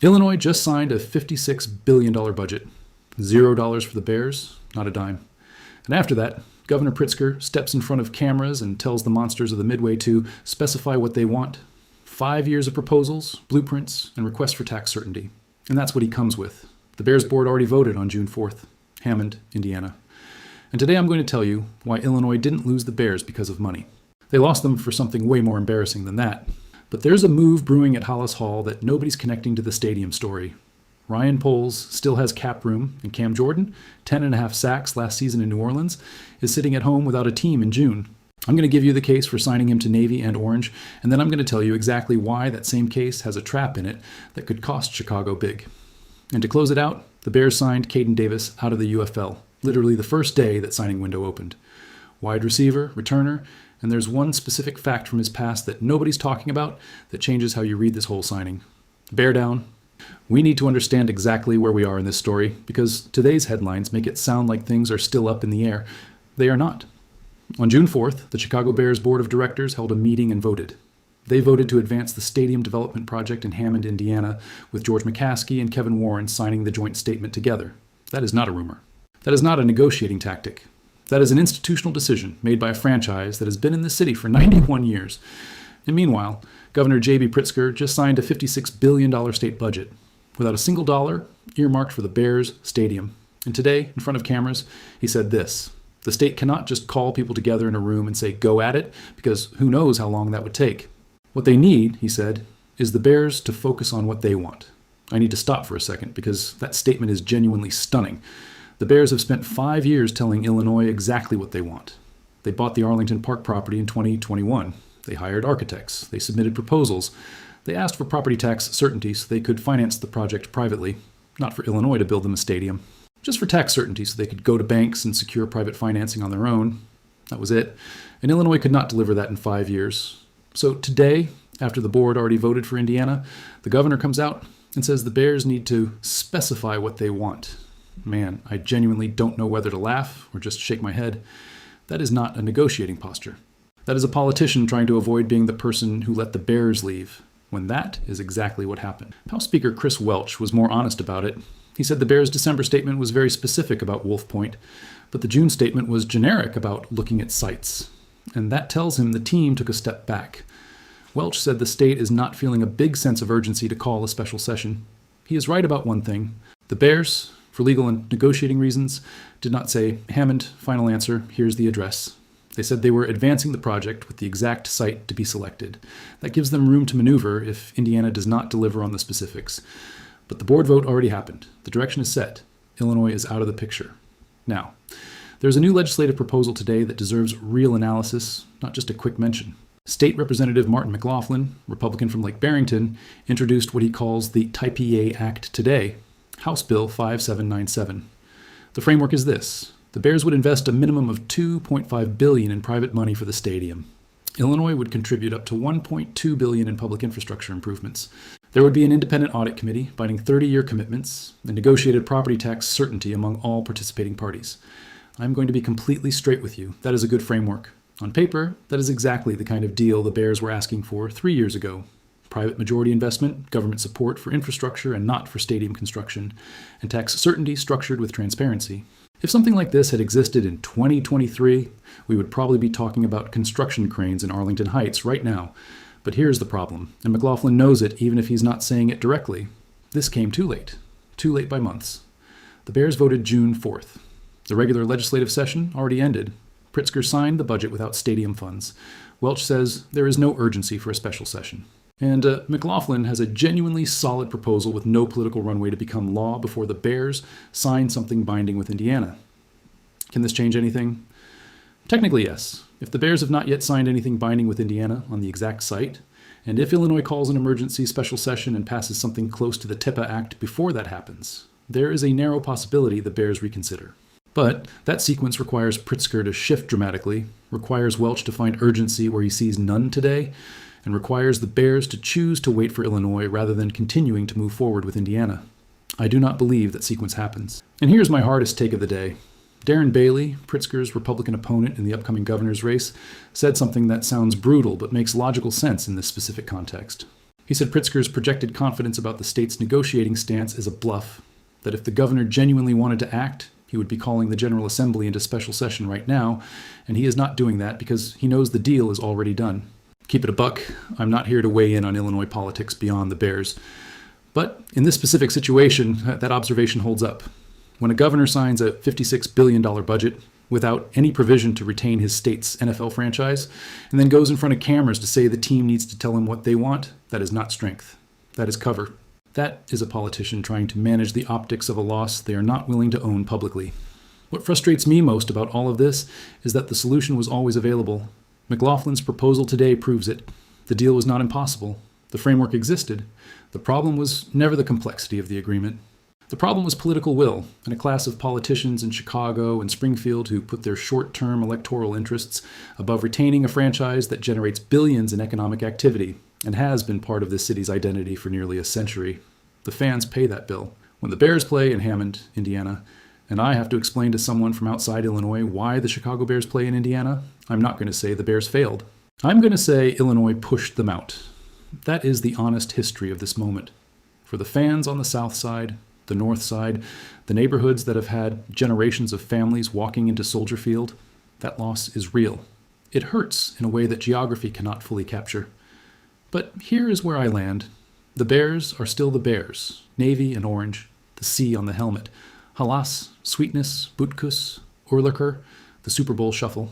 Illinois just signed a $56 billion budget. $0 for the Bears, not a dime. And after that, Governor Pritzker steps in front of cameras and tells the monsters of the Midway to specify what they want. 5 years of proposals, blueprints, and requests for tax certainty. And that's what he comes with. The Bears board already voted on June 4th, Hammond, Indiana. And today I'm going to tell you why Illinois didn't lose the Bears because of money. They lost them for something way more embarrassing than that. But there's a move brewing at Hollis Hall that nobody's connecting to the stadium story. Ryan Poles still has cap room, and Cam Jordan, 10.5 sacks last season in New Orleans, is sitting at home without a team in June. I'm going to give you the case for signing him to Navy and Orange, and then I'm going to tell you exactly why that same case has a trap in it that could cost Chicago big. And to close it out, the Bears signed Caden Davis out of the UFL, literally the first day that signing window opened. Wide receiver, returner, and there's one specific fact from his past that nobody's talking about that changes how you read this whole signing. Bear down. We need to understand exactly where we are in this story because today's headlines make it sound like things are still up in the air. They are not. On June 4th, the Chicago Bears Board of Directors held a meeting and voted. They voted to advance the stadium development project in Hammond, Indiana, with George McCaskey and Kevin Warren signing the joint statement together. That is not a rumor. That is not a negotiating tactic. That is an institutional decision made by a franchise that has been in the city for 91 years. And meanwhile, Governor J.B. Pritzker just signed a $56 billion state budget, without a single dollar earmarked for the Bears stadium. And today, in front of cameras, he said this: the state cannot just call people together in a room and say, go at it, because who knows how long that would take. What they need, he said, is the Bears to focus on what they want. I need to stop for a second, because that statement is genuinely stunning. The Bears have spent 5 years telling Illinois exactly what they want. They bought the Arlington Park property in 2021. They hired architects. They submitted proposals. They asked for property tax certainty so they could finance the project privately, not for Illinois to build them a stadium, just for tax certainty so they could go to banks and secure private financing on their own. That was it. And Illinois could not deliver that in 5 years. So today, after the board already voted for Indiana, the governor comes out and says the Bears need to specify what they want. Man, I genuinely don't know whether to laugh or just shake my head. That is not a negotiating posture. That is a politician trying to avoid being the person who let the Bears leave, when that is exactly what happened. House Speaker Chris Welch was more honest about it. He said the Bears' December statement was very specific about Wolf Point, but the June statement was generic about looking at sites. And that tells him the team took a step back. Welch said the state is not feeling a big sense of urgency to call a special session. He is right about one thing. The Bears, for legal and negotiating reasons, did not say, Hammond, final answer, here's the address. They said they were advancing the project with the exact site to be selected. That gives them room to maneuver if Indiana does not deliver on the specifics. But the board vote already happened. The direction is set. Illinois is out of the picture. Now, there's a new legislative proposal today that deserves real analysis, not just a quick mention. State Representative Martin McLaughlin, Republican from Lake Barrington, introduced what he calls the Type EA Act today, House Bill 5797. The framework is this: the Bears would invest a minimum of $2.5 billion in private money for the stadium. Illinois would contribute up to $1.2 billion in public infrastructure improvements. There would be an independent audit committee binding 30-year commitments and negotiated property tax certainty among all participating parties. I'm going to be completely straight with you. That is a good framework. On paper, that is exactly the kind of deal the Bears were asking for 3 years ago. Private majority investment, government support for infrastructure and not for stadium construction, and tax certainty structured with transparency. If something like this had existed in 2023, we would probably be talking about construction cranes in Arlington Heights right now. But here's the problem, and McLaughlin knows it even if he's not saying it directly. This came too late by months. The Bears voted June 4th. The regular legislative session already ended. Pritzker signed the budget without stadium funds. Welch says there is no urgency for a special session. And McLaughlin has a genuinely solid proposal with no political runway to become law before the Bears sign something binding with Indiana. Can this change anything? Technically, yes. If the Bears have not yet signed anything binding with Indiana on the exact site, and if Illinois calls an emergency special session and passes something close to the TIPA Act before that happens, there is a narrow possibility the Bears reconsider. But that sequence requires Pritzker to shift dramatically, requires Welch to find urgency where he sees none today, and requires the Bears to choose to wait for Illinois rather than continuing to move forward with Indiana. I do not believe that sequence happens. And here's my hardest take of the day. Darren Bailey, Pritzker's Republican opponent in the upcoming governor's race, said something that sounds brutal but makes logical sense in this specific context. He said Pritzker's projected confidence about the state's negotiating stance is a bluff, that if the governor genuinely wanted to act, he would be calling the General Assembly into special session right now, and he is not doing that because he knows the deal is already done. Keep it a buck, I'm not here to weigh in on Illinois politics beyond the Bears. But in this specific situation, that observation holds up. When a governor signs a $56 billion budget without any provision to retain his state's NFL franchise, and then goes in front of cameras to say the team needs to tell him what they want, that is not strength. That is cover. That is a politician trying to manage the optics of a loss they are not willing to own publicly. What frustrates me most about all of this is that the solution was always available. McLaughlin's proposal today proves it. The deal was not impossible. The framework existed. The problem was never the complexity of the agreement. The problem was political will, and a class of politicians in Chicago and Springfield who put their short-term electoral interests above retaining a franchise that generates billions in economic activity and has been part of this city's identity for nearly a century. The fans pay that bill. When the Bears play in Hammond, Indiana, and I have to explain to someone from outside Illinois why the Chicago Bears play in Indiana, I'm not going to say the Bears failed. I'm going to say Illinois pushed them out. That is the honest history of this moment. For the fans on the south side, the north side, the neighborhoods that have had generations of families walking into Soldier Field, that loss is real. It hurts in a way that geography cannot fully capture. But here is where I land. The Bears are still the Bears, navy and orange, the C on the helmet, Halas, Sweetness, Butkus, Urlacher, the Super Bowl shuffle.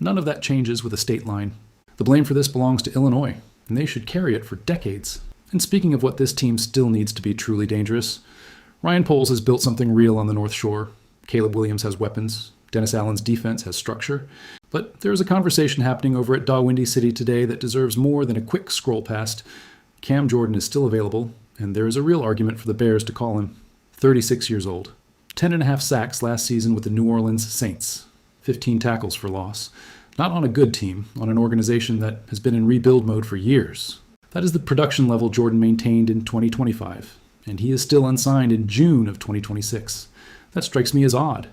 None of that changes with a state line. The blame for this belongs to Illinois, and they should carry it for decades. And speaking of what this team still needs to be truly dangerous, Ryan Poles has built something real on the North Shore. Caleb Williams has weapons. Dennis Allen's defense has structure. But there is a conversation happening over at Dawindy City today that deserves more than a quick scroll past. Cam Jordan is still available, and there is a real argument for the Bears to call him. 36 years old. 10.5 sacks last season with the New Orleans Saints. 15 tackles for loss. Not on a good team, on an organization that has been in rebuild mode for years. That is the production level Jordan maintained in 2025, and he is still unsigned in June of 2026. That strikes me as odd.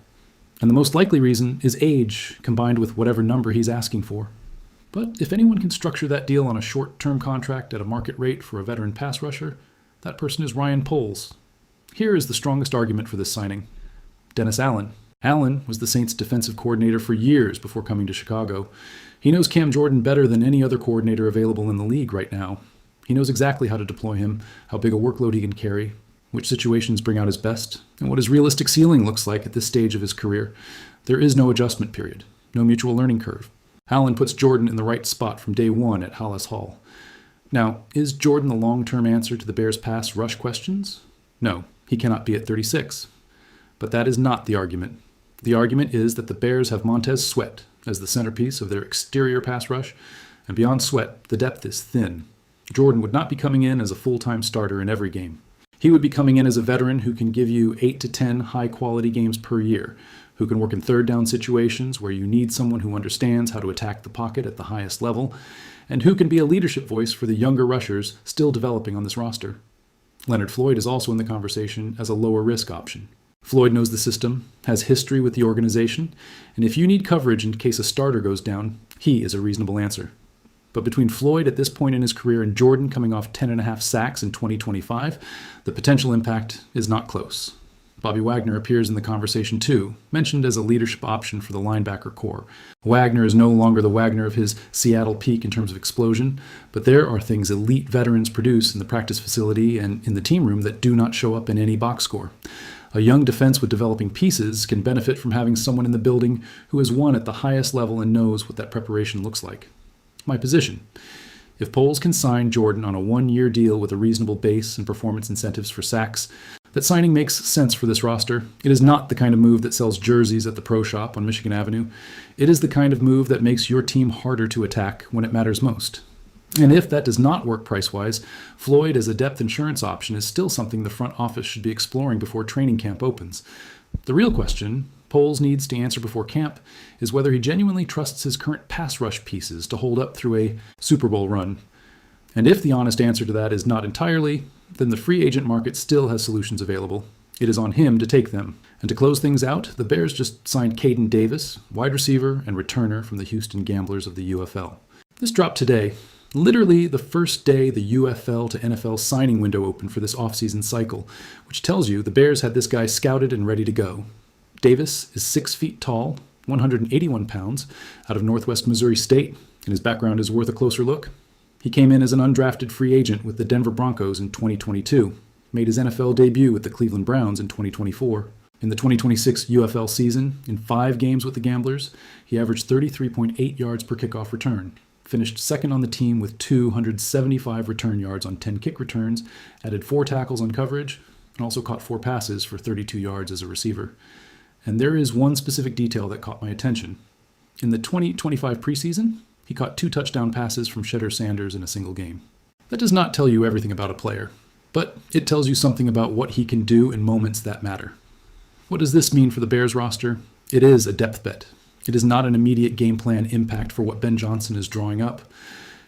And the most likely reason is age, combined with whatever number he's asking for. But if anyone can structure that deal on a short-term contract at a market rate for a veteran pass rusher, that person is Ryan Poles. Here is the strongest argument for this signing. Dennis Allen. Allen was the Saints' defensive coordinator for years before coming to Chicago. He knows Cam Jordan better than any other coordinator available in the league right now. He knows exactly how to deploy him, how big a workload he can carry, which situations bring out his best, and what his realistic ceiling looks like at this stage of his career. There is no adjustment period, no mutual learning curve. Allen puts Jordan in the right spot from day one at Hollis Hall. Now, is Jordan the long-term answer to the Bears' pass rush questions? No, he cannot be at 36. But that is not the argument. The argument is that the Bears have Montez Sweat as the centerpiece of their exterior pass rush, and beyond Sweat, the depth is thin. Jordan would not be coming in as a full-time starter in every game. He would be coming in as a veteran who can give you 8 to 10 high-quality games per year, who can work in third-down situations where you need someone who understands how to attack the pocket at the highest level, and who can be a leadership voice for the younger rushers still developing on this roster. Leonard Floyd is also in the conversation as a lower-risk option. Floyd knows the system, has history with the organization, and if you need coverage in case a starter goes down, he is a reasonable answer. But between Floyd at this point in his career and Jordan coming off 10.5 sacks in 2025, the potential impact is not close. Bobby Wagner appears in the conversation too, mentioned as a leadership option for the linebacker core. Wagner is no longer the Wagner of his Seattle peak in terms of explosion, but there are things elite veterans produce in the practice facility and in the team room that do not show up in any box score. A young defense with developing pieces can benefit from having someone in the building who has won at the highest level and knows what that preparation looks like. My position: if Poles can sign Jordan on a 1-year deal with a reasonable base and performance incentives for sacks, that signing makes sense for this roster. It is not the kind of move that sells jerseys at the pro shop on Michigan Avenue. It is the kind of move that makes your team harder to attack when it matters most. And if that does not work price-wise, Floyd as a depth insurance option is still something the front office should be exploring before training camp opens. The real question Poles needs to answer before camp is whether he genuinely trusts his current pass rush pieces to hold up through a Super Bowl run. And if the honest answer to that is not entirely, then the free agent market still has solutions available. It is on him to take them. And to close things out, the Bears just signed Caden Davis, wide receiver and returner from the Houston Gamblers of the UFL. This dropped today. Literally the first day the UFL to NFL signing window opened for this offseason cycle, which tells you the Bears had this guy scouted and ready to go. Davis is 6 feet tall, 181 pounds, out of Northwest Missouri State, and his background is worth a closer look. He came in as an undrafted free agent with the Denver Broncos in 2022, made his NFL debut with the Cleveland Browns in 2024. In the 2026 UFL season, in 5 games with the Gamblers, he averaged 33.8 yards per kickoff return, finished second on the team with 275 return yards on 10 kick returns, added 4 tackles on coverage, and also caught 4 passes for 32 yards as a receiver. And there is one specific detail that caught my attention. In the 2025 preseason, he caught 2 touchdown passes from Shedder Sanders in a single game. That does not tell you everything about a player, but it tells you something about what he can do in moments that matter. What does this mean for the Bears roster? It is a depth bet. It is not an immediate game plan impact for what Ben Johnson is drawing up.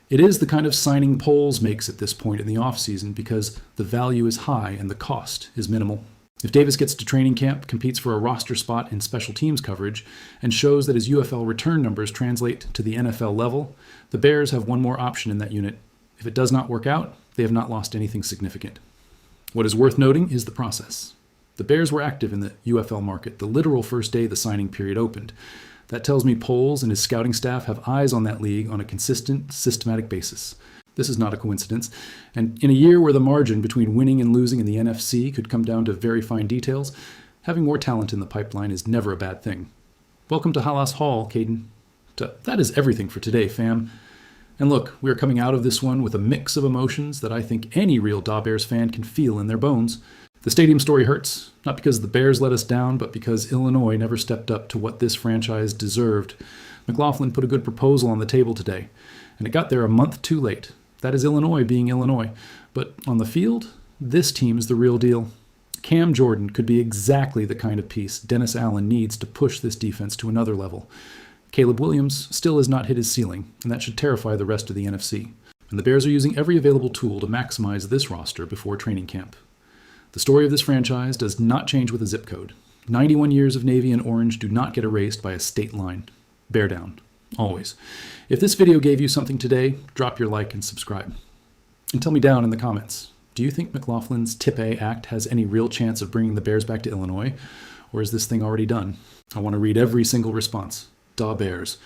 It is the kind of signing Poles makes at this point in the offseason because the value is high and the cost is minimal. If Davis gets to training camp, competes for a roster spot in special teams coverage, and shows that his UFL return numbers translate to the NFL level, the Bears have one more option in that unit. If it does not work out, they have not lost anything significant. What is worth noting is the process. The Bears were active in the UFL market the literal first day the signing period opened. That tells me Poles and his scouting staff have eyes on that league on a consistent, systematic basis. This is not a coincidence, and in a year where the margin between winning and losing in the NFC could come down to very fine details, having more talent in the pipeline is never a bad thing. Welcome to Halas Hall, Caden. That is everything for today, fam. And look, we are coming out of this one with a mix of emotions that I think any real Da Bears fan can feel in their bones. The stadium story hurts, not because the Bears let us down, but because Illinois never stepped up to what this franchise deserved. McLaughlin put a good proposal on the table today, and it got there a month too late. That is Illinois being Illinois. But on the field, this team is the real deal. Cam Jordan could be exactly the kind of piece Dennis Allen needs to push this defense to another level. Caleb Williams still has not hit his ceiling, and that should terrify the rest of the NFC. And the Bears are using every available tool to maximize this roster before training camp. The story of this franchise does not change with a zip code. 91 years of Navy and Orange do not get erased by a state line. Bear down. Always. If this video gave you something today, drop your like and subscribe. And tell me down in the comments, do you think McLaughlin's Tip A act has any real chance of bringing the Bears back to Illinois? Or is this thing already done? I want to read every single response. Da Bears.